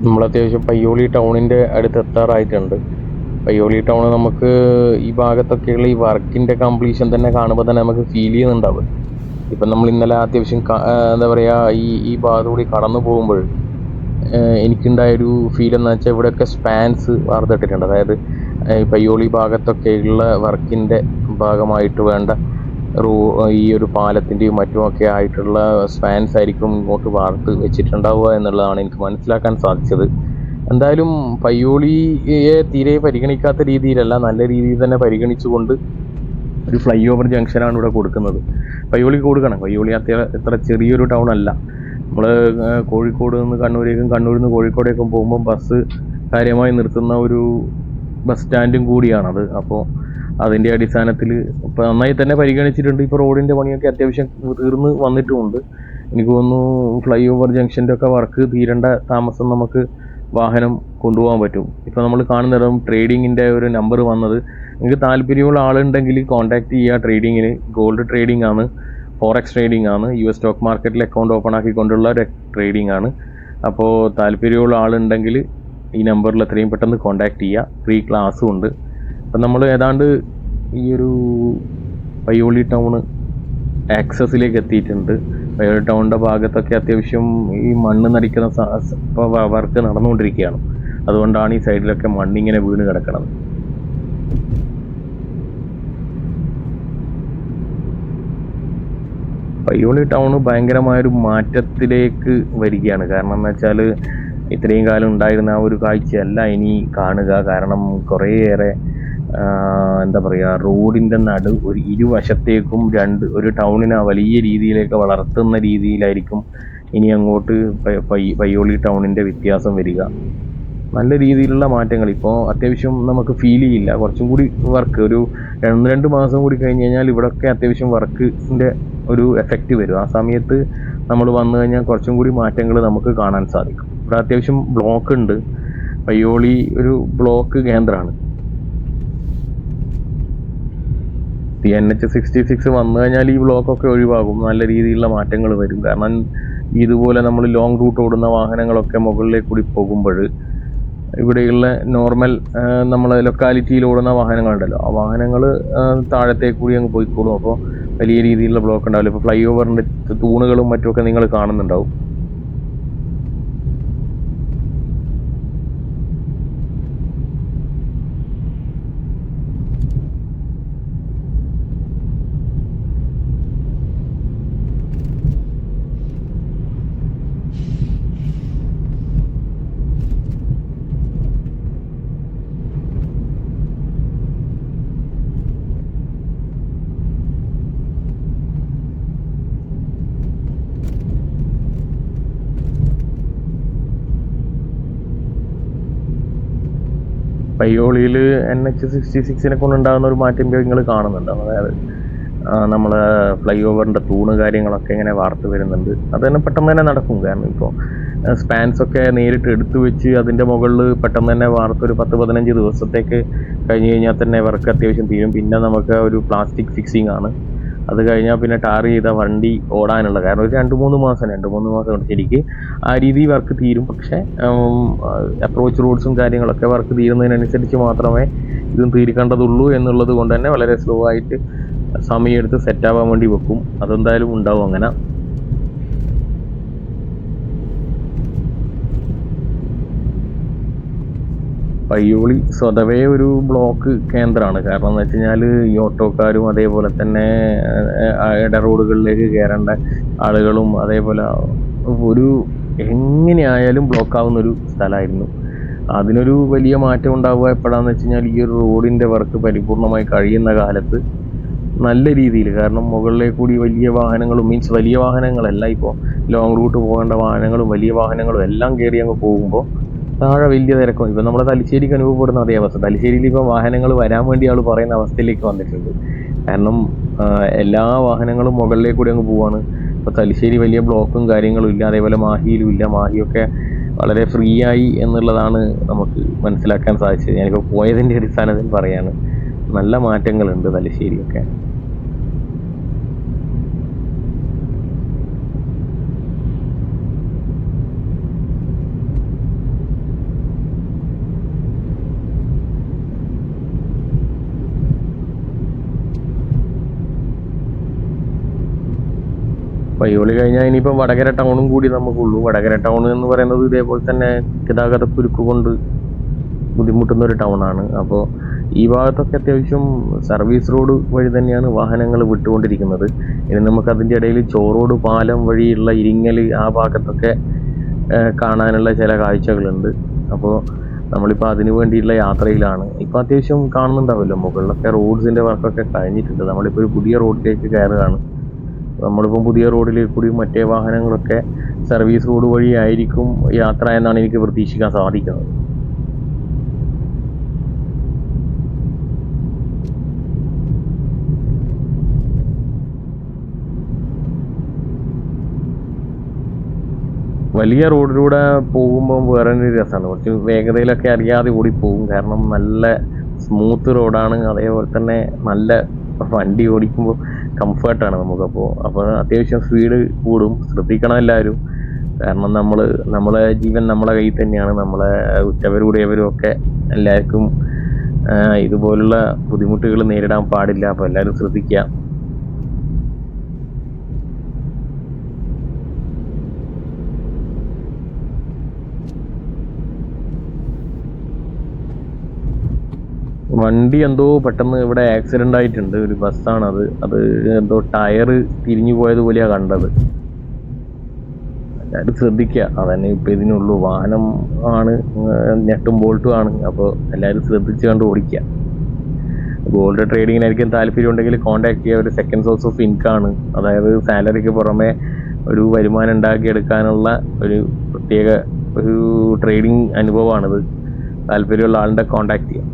നമ്മൾ അത്യാവശ്യം പയ്യോളി ടൗണിൻ്റെ അടുത്ത് എത്താറായിട്ടുണ്ട്. പയ്യോളി ടൗൺ നമുക്ക് ഈ ഭാഗത്തൊക്കെയുള്ള ഈ വർക്കിൻ്റെ കംപ്ലീഷൻ തന്നെ കാണുമ്പോൾ തന്നെ നമുക്ക് ഫീൽ ചെയ്യുന്നുണ്ടാവും. ഇപ്പം നമ്മൾ ഇന്നലെ അത്യാവശ്യം എന്താ പറയുക ഈ ഭാഗത്തുകൂടി കടന്നു പോകുമ്പോൾ എനിക്കുണ്ടായൊരു ഫീൽ എന്ന് വെച്ചാൽ ഇവിടെയൊക്കെ സ്പാൻസ് വാർത്തിട്ടിട്ടുണ്ട്. അതായത് ഈ പയ്യോളി ഭാഗത്തൊക്കെയുള്ള വർക്കിൻ്റെ ഭാഗമായിട്ട് വേണ്ട ഈ ഒരു പാലത്തിൻ്റെയും മറ്റുമൊക്കെ ആയിട്ടുള്ള സ്പാൻസ് ആയിരിക്കും ഇങ്ങോട്ട് വാർത്ത് വെച്ചിട്ടുണ്ടാവുക എന്നുള്ളതാണ് എനിക്ക് മനസ്സിലാക്കാൻ സാധിച്ചത്. എന്തായാലും പയ്യോളിയെ തീരെ പരിഗണിക്കാത്ത രീതിയിലല്ല, നല്ല രീതിയിൽ തന്നെ പരിഗണിച്ചുകൊണ്ട് ഒരു ഫ്ലൈ ഓവർ ജംഗ്ഷനാണ് ഇവിടെ കൊടുക്കുന്നത്. പയ്യോളിക്ക് കൊടുക്കണം. പയ്യോളി എത്ര ചെറിയൊരു ടൗൺ അല്ല. നമ്മൾ കോഴിക്കോട് നിന്ന് കണ്ണൂരേക്കും കണ്ണൂരിൽ നിന്ന് കോഴിക്കോടേക്കും പോകുമ്പോൾ ബസ് കാര്യമായി നിർത്തുന്ന ഒരു ബസ് സ്റ്റാൻഡും കൂടിയാണത്. അപ്പോൾ അതിൻ്റെ അടിസ്ഥാനത്തിൽ ഇപ്പോൾ നന്നായി തന്നെ പരിഗണിച്ചിട്ടുണ്ട്. ഇപ്പോൾ റോഡിൻ്റെ പണിയൊക്കെ അത്യാവശ്യം തീർന്ന് വന്നിട്ടുമുണ്ട്. എനിക്ക് തോന്നുന്നു ഫ്ലൈ ഓവർ ജംഗ്ഷൻ്റെ ഒക്കെ വർക്ക് തീരേണ്ട താമസം നമുക്ക് വാഹനം കൊണ്ടുപോകാൻ പറ്റും. ഇപ്പോൾ നമ്മൾ കാണുന്നിടം ട്രേഡിങ്ങിൻ്റെ ഒരു നമ്പർ വന്നത്. നിങ്ങൾക്ക് താല്പര്യമുള്ള ആളുണ്ടെങ്കിൽ കോൺടാക്ട് ചെയ്യുക. ട്രേഡിങ്ങിന് ഗോൾഡ് ട്രേഡിംഗ് ആണ്, ഫോറക്സ് ട്രേഡിംഗ് ആണ്, US സ്റ്റോക്ക് മാർക്കറ്റിൽ അക്കൗണ്ട് ഓപ്പൺ ആക്കിക്കൊണ്ടുള്ള ഒരു ട്രേഡിംഗ് ആണ്. അപ്പോൾ താല്പര്യമുള്ള ആളുണ്ടെങ്കിൽ ഈ നമ്പറിൽ എത്രയും പെട്ടെന്ന് കോൺടാക്ട് ചെയ്യുക. ഫ്രീ ക്ലാസ്സും ഉണ്ട്. അപ്പം നമ്മൾ ഏതാണ്ട് ഈ ഒരു പയ്യോളി ടൗണ് ആക്സസിലേക്ക് എത്തിയിട്ടുണ്ട്. പയ്യോളി ടൗണിൻ്റെ ഭാഗത്തൊക്കെ അത്യാവശ്യം ഈ മണ്ണ് നടിക്കുന്ന വർക്ക് നടന്നുകൊണ്ടിരിക്കുകയാണ്. അതുകൊണ്ടാണ് ഈ സൈഡിലൊക്കെ മണ്ണിങ്ങനെ വീണ് കിടക്കുന്നത്. പയ്യോളി ടൗണ് ഭയങ്കരമായൊരു മാറ്റത്തിലേക്ക് വരികയാണ്. കാരണം എന്ന് വെച്ചാൽ ഇത്രയും കാലം ഉണ്ടായിരുന്ന ആ ഒരു കാഴ്ചയല്ല ഇനി കാണുക. കാരണം കുറേയേറെ എന്താ പറയുക, റോഡിൻ്റെ ഒരു ഇരുവശത്തേക്കും ഒരു ടൗണിനെ വലിയ രീതിയിലേക്ക് വളർത്തുന്ന രീതിയിലായിരിക്കും ഇനി അങ്ങോട്ട് പയ്യോളി ടൗണിൻ്റെ വ്യത്യാസം വരിക. നല്ല രീതിയിലുള്ള മാറ്റങ്ങൾ ഇപ്പോൾ അത്യാവശ്യം നമുക്ക് ഫീൽ ചെയ്യില്ല. കുറച്ചും കൂടി വർക്ക് ഒരു 2 മാസം കൂടി കഴിഞ്ഞ് കഴിഞ്ഞാൽ ഇവിടെയൊക്കെ അത്യാവശ്യം വർക്കിൻ്റെ ഒരു എഫക്റ്റ് വരും. ആ സമയത്ത് നമ്മൾ വന്നു കഴിഞ്ഞാൽ കുറച്ചും കൂടി മാറ്റങ്ങൾ നമുക്ക് കാണാൻ സാധിക്കും. ഇവിടെ അത്യാവശ്യം ബ്ലോക്ക് ഉണ്ട്. പയ്യോളി ഒരു ബ്ലോക്ക് കേന്ദ്രമാണ്. NH66 വന്നു കഴിഞ്ഞാൽ ഈ ബ്ലോക്കൊക്കെ ഒഴിവാകും. നല്ല രീതിയിലുള്ള മാറ്റങ്ങൾ വരും. കാരണം ഇതുപോലെ നമ്മൾ ലോങ് റൂട്ട് ഓടുന്ന വാഹനങ്ങളൊക്കെ മുകളിലേക്ക് കൂടി പോകുമ്പോൾ ഇവിടെയുള്ള നോർമൽ നമ്മളെ ലൊക്കാലിറ്റിയിൽ ഓടുന്ന വാഹനങ്ങളുണ്ടല്ലോ, ആ വാഹനങ്ങൾ താഴത്തേക്ക് കൂടി അങ്ങ് പോയിക്കോളും. അപ്പോൾ വലിയ രീതിയിലുള്ള ബ്ലോക്ക് ഉണ്ടാവില്ല. ഇപ്പോൾ ഫ്ലൈ ഓവറിൻ്റെ തൂണുകളും മറ്റുമൊക്കെ നിങ്ങൾ കാണുന്നുണ്ടാവും. പയ്യോളിയിൽ NH66 കൊണ്ടുണ്ടാകുന്ന ഒരു മാറ്റം നിങ്ങൾ കാണുന്നുണ്ടാവും. അതായത് നമ്മളെ ഫ്ലൈ ഓവറിൻ്റെ തൂണ് കാര്യങ്ങളൊക്കെ ഇങ്ങനെ വാർത്ത് വരുന്നുണ്ട്. അത് തന്നെ പെട്ടെന്ന് തന്നെ നടക്കും. കാരണം ഇപ്പോൾ സ്പാൻസൊക്കെ നേരിട്ട് എടുത്തു വെച്ച് അതിൻ്റെ മുകളിൽ പെട്ടെന്ന് തന്നെ വാർത്തൊരു 10-15 ദിവസത്തേക്ക് കഴിഞ്ഞ് കഴിഞ്ഞാൽ തന്നെ വർക്ക് അത്യാവശ്യം തീരും. പിന്നെ നമുക്ക് ഒരു പ്ലാസ്റ്റിക് ഫിക്സിങ് ആണ്. അത് കഴിഞ്ഞാൽ പിന്നെ ടാർ ചെയ്ത വണ്ടി ഓടാനുള്ള, കാരണം ഒരു 2-3 മാസം കൊണ്ട് ശരിക്ക് ആ രീതി വർക്ക് തീരും. പക്ഷേ അപ്രോച്ച് റോഡ്സും കാര്യങ്ങളൊക്കെ വർക്ക് തീരുന്നതിനനുസരിച്ച് മാത്രമേ ഇതും തീർക്കേണ്ടതുള്ളൂ എന്നുള്ളത് കൊണ്ട് തന്നെ വളരെ സ്ലോ ആയിട്ട് സമയമെടുത്ത് സെറ്റാവാൻ വേണ്ടി വെക്കും. അതെന്തായാലും ഉണ്ടാവും അങ്ങനെ. പയ്യോളി സ്വതവേ ഒരു ബ്ലോക്ക് കേന്ദ്രമാണ്. കാരണം എന്ന് വെച്ച് കഴിഞ്ഞാൽ ഈ ഓട്ടോക്കാരും അതേപോലെ തന്നെ ഇട റോഡുകളിലേക്ക് കയറേണ്ട ആളുകളും അതേപോലെ ഒരു എങ്ങനെയായാലും ബ്ലോക്കാവുന്നൊരു സ്ഥലമായിരുന്നു. അതിനൊരു വലിയ മാറ്റം ഉണ്ടാവുക എപ്പോഴാണെന്ന് വെച്ച് കഴിഞ്ഞാൽ ഈ ഒരു റോഡിൻ്റെ വർക്ക് പരിപൂർണമായി കഴിയുന്ന കാലത്ത് നല്ല രീതിയിൽ. കാരണം മുകളിലേക്ക് കൂടി വലിയ വാഹനങ്ങളും, മീൻസ് വലിയ വാഹനങ്ങളല്ല, ഇപ്പോൾ ലോങ് റൂട്ട് പോകേണ്ട വാഹനങ്ങളും വലിയ വാഹനങ്ങളും എല്ലാം കയറി അങ്ങ് പോകുമ്പോൾ താഴെ വലിയ തിരക്കും. ഇപ്പം നമ്മുടെ തലശ്ശേരിക്ക് അനുഭവപ്പെടുന്ന അതേ അവസ്ഥ. തലശ്ശേരിയിൽ ഇപ്പോൾ വാഹനങ്ങൾ വരാൻ വേണ്ടി ആൾ പറയുന്ന അവസ്ഥയിലേക്ക് വന്നിട്ടുണ്ട്. കാരണം എല്ലാ വാഹനങ്ങളും മുകളിലേക്ക് കൂടി അങ്ങ് പോവാണ്. ഇപ്പോൾ തലശ്ശേരി വലിയ ബ്ലോക്കും കാര്യങ്ങളും ഇല്ല. അതേപോലെ മാഹിയിലും ഇല്ല. മാഹിയൊക്കെ വളരെ ഫ്രീ ആയി എന്നുള്ളതാണ് നമുക്ക് മനസ്സിലാക്കാൻ സാധിച്ചത്. ഞാനിപ്പോൾ പോയതിൻ്റെ അടിസ്ഥാനത്തിൽ പറയാണ്, നല്ല മാറ്റങ്ങളുണ്ട് തലശ്ശേരിയൊക്കെ. പയ്യോളി കഴിഞ്ഞാൽ ഇനിയിപ്പം വടകര ടൗണും കൂടി നമുക്കുള്ളൂ. വടകര ടൗൺ എന്ന് പറയുന്നത് ഇതേപോലെ തന്നെ ഗതാഗതക്കുരുക്ക് കൊണ്ട് ബുദ്ധിമുട്ടുന്ന ഒരു ടൗണാണ്. അപ്പോൾ ഈ ഭാഗത്തൊക്കെ അത്യാവശ്യം സർവീസ് റോഡ് വഴി തന്നെയാണ് വാഹനങ്ങൾ വിട്ടുകൊണ്ടിരിക്കുന്നത്. ഇനി നമുക്കതിൻ്റെ ഇടയിൽ ചോറോട് പാലം വഴിയുള്ള ഇരിങ്ങൽ ആ ഭാഗത്തൊക്കെ കാണാനുള്ള ചില കാഴ്ചകളുണ്ട്. അപ്പോൾ നമ്മളിപ്പോൾ അതിന് വേണ്ടിയിട്ടുള്ള യാത്രയിലാണ്. ഇപ്പോൾ അത്യാവശ്യം കാണുന്നുണ്ടാവുമല്ലോ, മുകളിലൊക്കെ റോഡ്സിൻ്റെ വർക്കൊക്കെ കഴിഞ്ഞിട്ടുണ്ട്. നമ്മളിപ്പോൾ ഒരു പുതിയ റോഡിലേക്ക് കയറുകയാണ്. നമ്മളിപ്പം പുതിയ റോഡിലേക്ക് കൂടി മറ്റേ വാഹനങ്ങളൊക്കെ സർവീസ് റോഡ് വഴി ആയിരിക്കും യാത്ര എന്നാണ് എനിക്ക് പ്രതീക്ഷിക്കാൻ സാധിക്കുന്നത്. വലിയ റോഡിലൂടെ പോകുമ്പോൾ വേറെ ഒരു രസമാണ്. കുറച്ച് വേഗതയിലൊക്കെ അറിയാതെ ഓടിപ്പോകും. കാരണം നല്ല സ്മൂത്ത് റോഡാണ്. അതേപോലെ തന്നെ നല്ല വണ്ടി ഓടിക്കുമ്പോൾ കംഫർട്ടാണ് നമുക്കപ്പോൾ. അപ്പോൾ അത്യാവശ്യം സ്പീഡ് കൂടും. ശ്രദ്ധിക്കണം എല്ലാവരും. കാരണം നമ്മളെ ജീവൻ നമ്മളെ കയ്യിൽ തന്നെയാണ്. നമ്മളെ ഉറ്റവരും ഉടയവരും ഒക്കെ എല്ലാവർക്കും ഇതുപോലുള്ള ബുദ്ധിമുട്ടുകൾ നേരിടാൻ പാടില്ല. അപ്പോൾ എല്ലാവരും ശ്രദ്ധിക്കുക. വണ്ടി എന്തോ പെട്ടെന്ന് ഇവിടെ ആക്സിഡൻ്റ് ആയിട്ടുണ്ട്. ഒരു ബസ്സാണത്. അത് എന്തോ ടയറ് തിരിഞ്ഞു പോയതുപോലെയാണ് കണ്ടത്. എല്ലാവരും ശ്രദ്ധിക്കുക. അതന്നെ ഇപ്പം ഇതിനുള്ളൂ. വാഹനം ആണ്, ഞെട്ടും ബോൾട്ടും ആണ്. അപ്പോൾ എല്ലാവരും ശ്രദ്ധിച്ച് കണ്ട് ഓടിക്കുക. ഗോൾഡ് ട്രേഡിങ്ങിനായിരിക്കും താല്പര്യം ഉണ്ടെങ്കിൽ കോൺടാക്ട് ചെയ്യുക. ഒരു സെക്കൻഡ് സോഴ്സ് ഓഫ് ഇൻകമാണ്. അതായത് സാലറിക്ക് പുറമെ ഒരു വരുമാനം ഉണ്ടാക്കിയെടുക്കാനുള്ള ഒരു പ്രത്യേക ഒരു ട്രേഡിങ് അനുഭവമാണിത്. താല്പര്യമുള്ള ആളുടെ കോൺടാക്ട് ചെയ്യുക.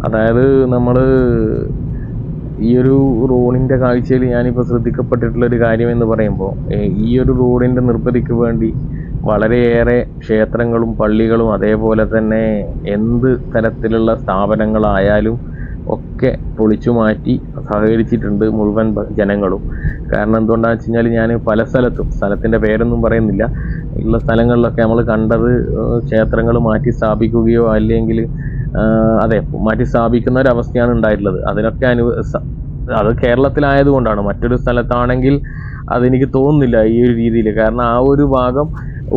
അതായത് നമ്മൾ ഈ ഒരു റോഡിൻ്റെ കാഴ്ചയിൽ ഞാനിപ്പോൾ ശ്രദ്ധിക്കപ്പെട്ടിട്ടുള്ളൊരു കാര്യമെന്ന് പറയുമ്പോൾ, ഈ ഒരു റോഡിൻ്റെ നിർമ്മിതിക്ക് വേണ്ടി വളരെയേറെ ക്ഷേത്രങ്ങളും പള്ളികളും അതേപോലെ തന്നെ എന്ത് തരത്തിലുള്ള സ്ഥാപനങ്ങളായാലും ഒക്കെ പൊളിച്ചു മാറ്റി സഹകരിച്ചിട്ടുണ്ട് മുഴുവൻ ജനങ്ങളും. കാരണം എന്തുകൊണ്ടാണെന്ന് വെച്ച് കഴിഞ്ഞാൽ, ഞാൻ പല സ്ഥലത്തിൻ്റെ പേരൊന്നും പറയുന്നില്ല, ഉള്ള സ്ഥലങ്ങളിലൊക്കെ നമ്മൾ കണ്ടത് ക്ഷേത്രങ്ങൾ മാറ്റി സ്ഥാപിക്കുകയോ അല്ലെങ്കിൽ അതെ മാറ്റി സ്ഥാപിക്കുന്ന ഒരവസ്ഥയാണ് ഉണ്ടായിട്ടുള്ളത്. അതിനൊക്കെ അത് കേരളത്തിലായതുകൊണ്ടാണ്. മറ്റൊരു സ്ഥലത്താണെങ്കിൽ അതെനിക്ക് തോന്നുന്നില്ല ഈ ഒരു രീതിയിൽ. കാരണം ആ ഒരു ഭാഗം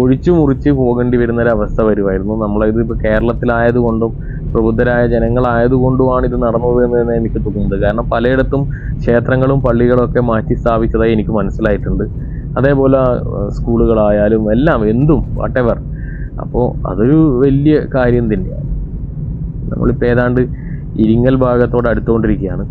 ഒഴിച്ചു മുറിച്ച് പോകേണ്ടി വരുന്നൊരവസ്ഥ വരുമായിരുന്നു. നമ്മളിത് ഇപ്പോൾ കേരളത്തിലായതുകൊണ്ടും പ്രബുദ്ധരായ ജനങ്ങളായതുകൊണ്ടുമാണ് ഇത് നടന്നത് എന്ന് എനിക്ക് തോന്നുന്നത്. കാരണം പലയിടത്തും ക്ഷേത്രങ്ങളും പള്ളികളും ഒക്കെ മാറ്റി സ്ഥാപിച്ചതായി എനിക്ക് മനസ്സിലായിട്ടുണ്ട്. അതേപോലെ സ്കൂളുകളായാലും എല്ലാം എന്തും വാട്ടെവർ. അപ്പോൾ അതൊരു വലിയ കാര്യം തന്നെയാണ്. നമ്മളിപ്പോൾ ഏതാണ്ട് ഇരിങ്ങൽ ഭാഗത്തോട് അടുത്തുകൊണ്ടിരിക്കുകയാണ്.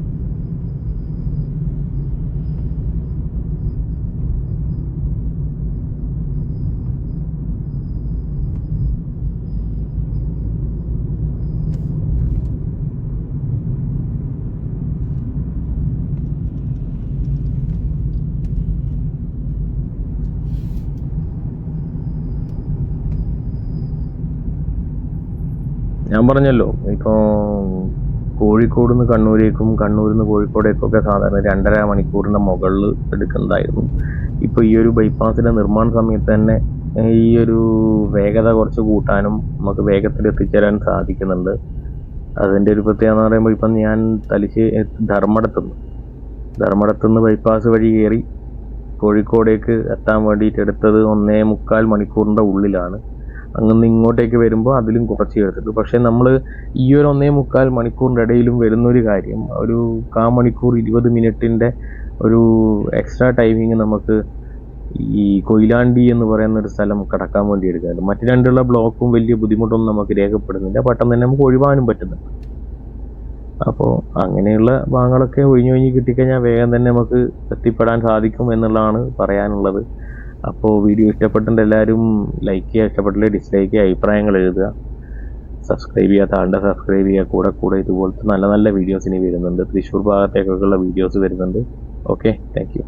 ഞാൻ പറഞ്ഞല്ലോ, ഇപ്പോൾ കോഴിക്കോട് നിന്ന് കണ്ണൂരേക്കും കണ്ണൂരിൽ നിന്ന് കോഴിക്കോടേക്കൊക്കെ സാധാരണ 2.5 മണിക്കൂറിൻ്റെ മുകളിൽ എടുക്കുന്നതായിരുന്നു. ഇപ്പോൾ ഈ ഒരു ബൈപ്പാസിൻ്റെ നിർമ്മാണ സമയത്ത് തന്നെ ഈ ഒരു വേഗത കുറച്ച് കൂട്ടാനും നമുക്ക് വേഗത്തിൽ എത്തിച്ചേരാൻ സാധിക്കുന്നുണ്ട്. അതിൻ്റെ ഒരു പ്രത്യേകത എന്ന് പറയുമ്പോൾ, ഇപ്പം ഞാൻ ധർമ്മടത്തുനിന്ന് ബൈപ്പാസ് വഴി കയറി കോഴിക്കോടേക്ക് എത്താൻ വേണ്ടിയിട്ട് എടുത്തത് 1.25 മണിക്കൂറിൻ്റെ ഉള്ളിലാണ്. അങ്ങനെ ഇങ്ങോട്ടേക്ക് വരുമ്പോൾ അതിലും കുറച്ച് എടുത്തിട്ട്. പക്ഷേ നമ്മൾ ഈ ഒരു 1.25 മണിക്കൂറിൻ്റെ ഇടയിലും വരുന്നൊരു കാര്യം, ഒരു 1/4 മണിക്കൂർ 20 മിനിറ്റിൻ്റെ ഒരു എക്സ്ട്രാ ടൈമിങ് നമുക്ക് ഈ കൊയിലാണ്ടി എന്ന് പറയുന്ന ഒരു സ്ഥലം കടക്കാൻ വേണ്ടി എടുക്കാറുണ്ട്. മറ്റു രണ്ടുള്ള ബ്ലോക്കും വലിയ ബുദ്ധിമുട്ടൊന്നും നമുക്ക് രേഖപ്പെടുന്നില്ല. പെട്ടെന്ന് തന്നെ നമുക്ക് ഒഴിവാനും പറ്റുന്നുണ്ട്. അപ്പോൾ അങ്ങനെയുള്ള ഭാഗങ്ങളൊക്കെ ഒഴിഞ്ഞൊഴിഞ്ഞ് കിട്ടിക്കഴിഞ്ഞാൽ വേഗം തന്നെ നമുക്ക് എത്തിപ്പെടാൻ സാധിക്കും എന്നുള്ളതാണ് പറയാനുള്ളത്. അപ്പോൾ വീഡിയോ ഇഷ്ടപ്പെട്ടിട്ട് എല്ലാവരും ലൈക്ക് ചെയ്യുക, ഇഷ്ടപ്പെട്ടില്ലേ ഡിസ്ലൈക്ക് ചെയ്യുക, അഭിപ്രായങ്ങൾ എഴുതുക. സബ്സ്ക്രൈബ് ചെയ്യാത്ത ആളുടെ സബ്സ്ക്രൈബ് ചെയ്യുക. കൂടെ ഇതുപോലത്തെ നല്ല നല്ല വീഡിയോസ് ഇനി വരുന്നുണ്ട്. തൃശ്ശൂർ ഭാഗത്തേക്കൊക്കെയുള്ള വീഡിയോസ് വരുന്നുണ്ട്. Okay, thank you.